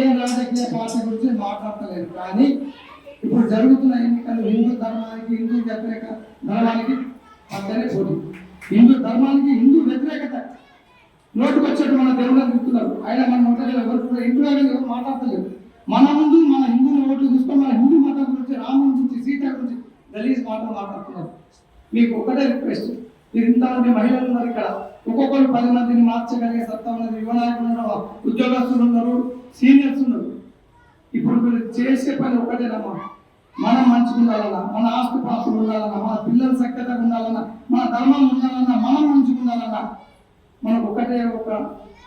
ఏ రాజకీయ పార్టీ గురించి మాట్లాడలేదు. కానీ ఇప్పుడు జరుగుతున్న ఎన్నికలు హిందూ ధర్మానికి, హిందూ వ్యతిరేక ధర్మానికి మధ్యనే పోటీ. హిందూ ధర్మానికి హిందూ వ్యతిరేకత నోటుకు వచ్చేట్టు మన దేవుళ్ళని చెప్తున్నారు. ఆయన మన నోట్లో ఎవరు కూడా హిందువుగా ఎవరు మాట్లాడతలేదు. మన ముందు మన హిందువుల ఓట్లు చూసుకొని మన హిందూ మతం గురించి, రాముడి గురించి, సీత గురించి గలీజ్ మాటలు మాట్లాడుతున్నారు. మీకు ఒకటే రిక్వెస్ట్, మీరు ఇంతమంది మహిళలు ఉన్నారు ఇక్కడ, ఒక్కొక్కరు 10 మందిని మార్చగలిగే సత్తా ఉన్నది. యువ నాయకులు ఉన్నారు, ఉద్యోగస్తులు ఉన్నారు, సీనియర్స్ ఉన్నారు. ఇప్పుడు మీరు చేసే పని ఒకటేనమ్మా, మనం మంచిగా ఉండాలన్నా, మన ఆస్తి పాస్తులు ఉండాలన్నా, మన పిల్లలు సఖ్యతగా ఉండాలన్నా, మన ధర్మం ఉండాలన్నా, మనం మంచిగా ఉండాలన్నా, మనకు ఒకటే ఒక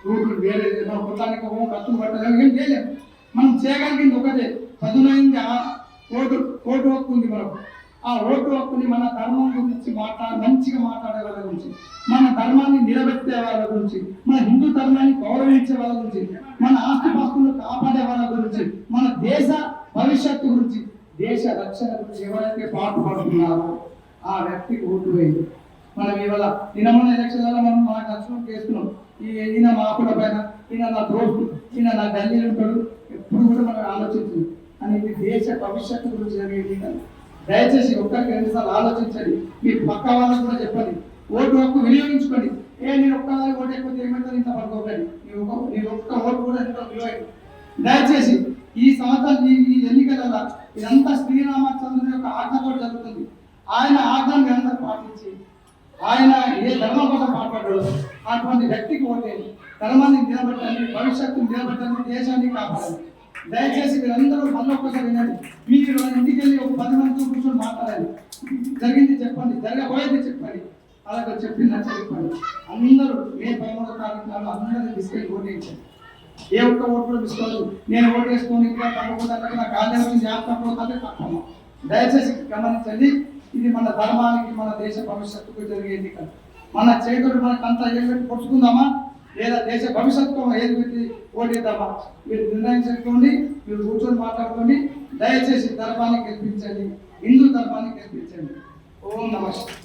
రూట్లు వేరే. మన కుటానికి కత్తులు పట్టలేదు, ఏం చేయలేము. మనం చేయగలిగింది ఒకటే, పదునైంది ఓటు హక్కు ఉంది మనకు. ఆ ఓటు హక్కుని మన ధర్మం గురించి మంచిగా మాట్లాడే వాళ్ళ గురించి, మన ధర్మాన్ని నిలబెట్టే వాళ్ళ గురించి, మన హిందూ ధర్మాన్ని గౌరవించే వాళ్ళ గురించి, మన ఆస్తిపాస్తులను కాపాడే వాళ్ళ గురించి, మన దేశ భవిష్యత్తు గురించి, దేశ రక్షణ గురించి ఎవరైతే పాటుపడుతున్నారో ఆ వ్యక్తికి ఓటు వేయండి. మనం ఇవాళ నిన్న ఎలక్షన్లలో మనం మనకు నచ్చిన చేసుకున్నాం. ఈయన మా కూడా పైన, ఈయన నా దోస్తు, ఈయన నా గల్లీలు ఉంటాడు, ఎప్పుడు కూడా మనం ఆలోచించింది అని. ఇది దేశ భవిష్యత్తు గురించి జరిగేది. దయచేసి ఒక్కరికి 2 సార్లు ఆలోచించండి. మీ పక్క వాళ్ళకు కూడా చెప్పండి, ఓటు హక్కు వినియోగించుకోండి. నేను ఒక్కదాని ఓటు ఎక్కువ ఏమైతే ఇంత పడుకోకండి, నీ ఒక్క ఓటు కూడా ఎంత విలువైంది. దయచేసి ఈ సంవత్సరం ఈ ఎన్నికలలో ఇదంతా శ్రీరామచంద్రుని యొక్క ఆజ్ఞతో జరుగుతుంది. ఆయన ఆజ్ఞను అందరూ పాటించి, ఆయన ఏ ధర్మం కోసం మాట్లాడాడు అటువంటి వ్యక్తికి ఓటేది. ధర్మాన్ని నిలబెట్టండి, భవిష్యత్తును నిలబెట్టండి, దేశాన్ని కాపాడండి. దయచేసి మీరందరూ మళ్ళీ ఒక్కసారి వినండి. మీరు ఇంటికి వెళ్ళి ఒక 10 మందితో కూర్చొని మాట్లాడాలి. జరిగింది చెప్పండి, జరగబోయేది చెప్పండి, అలాగే చెప్పింది చెప్పండి. అందరూ మే 13వ తారీఖు అందరినీ తీసుకెళ్ళి ఓటేయించండి. ఏ ఒక్క ఓటు కూడా తీసుకోవచ్చు. నేను ఓటు వేసుకొని ఇంకా తప్పకుండా నా గాలి జ్ఞాపకంలో తప్ప. దయచేసి గమనించండి, ఇది మన ధర్మానికి, మన దేశ భవిష్యత్తుకు జరిగే ఎన్నిక. మన చేతులు మనకు అంతా ఏది పొడుచుకుందామా, లేదా దేశ భవిష్యత్తు ఏది పెట్టి ఓటేద్దామా? మీరు నిర్ణయించుకోండి, మీరు కూర్చొని మాట్లాడుకోండి. దయచేసి ధర్మాన్ని గెలిపించండి, హిందూ ధర్మాన్ని గెలిపించండి. ఓం నమస్తే.